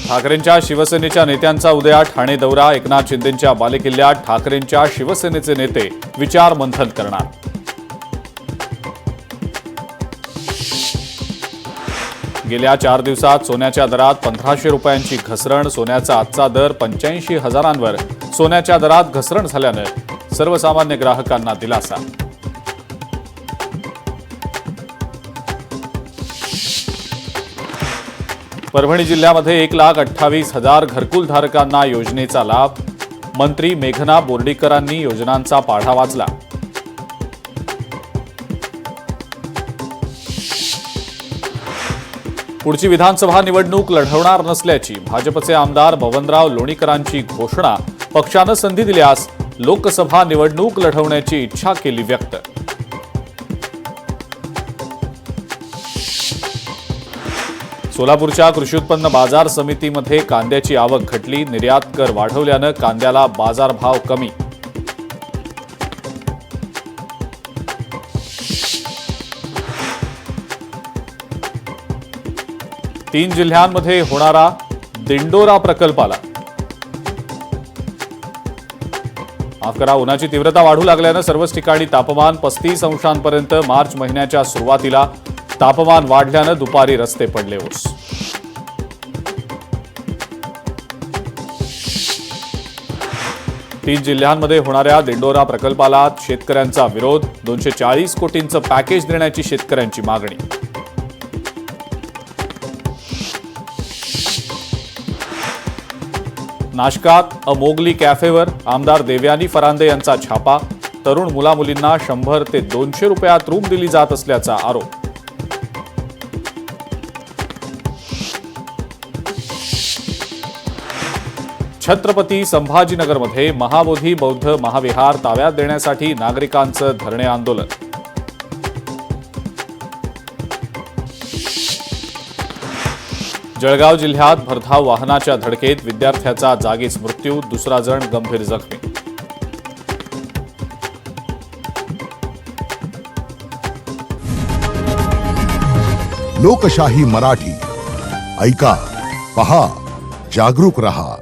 ठाकरेंच्या शिवसेनेच्या नेत्यांचा उद्या ठाणे दौरा। एकनाथ शिंदेंच्या बालेकिल्ल्यात ठाकरेंच्या शिवसेनेचे नेते विचार मंथन करणार। गेल्या 4 दिवसात सोन्याच्या दरात 1500 रुपयांची घसरण। सोन्याचा आजचा दर 85,000वर सोन्याच्या दरात घसरण झाल्यानं सर्वसामान्य ग्राहकांना दिलासा। परभणी जिल्ह्यामध्ये 1,28,000 घरकुलधारकांना योजनेचा लाभ। मंत्री मेघना बोर्डीकरांनी योजनांचा पाढा वाचला। पुढची विधानसभा निवडणूक लढवणार नसल्याची भाजपचे आमदार बबनराव लोणीकरांची घोषणा। पक्षानं संधी दिल्यास लोकसभा निवडणूक लढवण्याची इच्छा केली व्यक्त। सोलापूरच्या कृषी उत्पन्न बाजार समितीमध्ये कांद्याची आवक घटली। निर्यात कर वाढवल्यानं कांद्याला बाजारभाव कमी। तीन जिल्ह्यांमध्ये होणारा दिंडोरा प्रकल्पाला उन्हाची तीव्रता वाढू लागल्यानं सर्वच ठिकाणी तापमान 35 अंशांपर्यंत। मार्च महिन्याच्या सुरुवातीला तापमान वाढल्यानं दुपारी रस्ते पडले ओस। तीन जिल्ह्यांमध्ये होणाऱ्या दिंडोरा प्रकल्पाला शेतकऱ्यांचा विरोध। 240 कोटींचं पॅकेज देण्याची शेतकऱ्यांची मागणी। नाशकात मोगली कॅफेवर आमदार देवयानी फरांदे यांचा छापा। तरुण मुलामुलींना 100 ते 200 रुपयात रूम दिली जात असल्याचा आरोप। छत्रपती संभाजीनगरमध्ये महाबोधी बौद्ध महाविहार ताब्यात देण्यासाठी नागरिकांचं धरणे आंदोलन। जळगाव जिल्ह्यात भरधाव वाहनाच्या धडकेत विद्यार्थ्याचा जागीच मृत्यू। दुसरा जण गंभीर जखमी। लोकशाही मराठी ऐका, पहा, जागरूक रहा।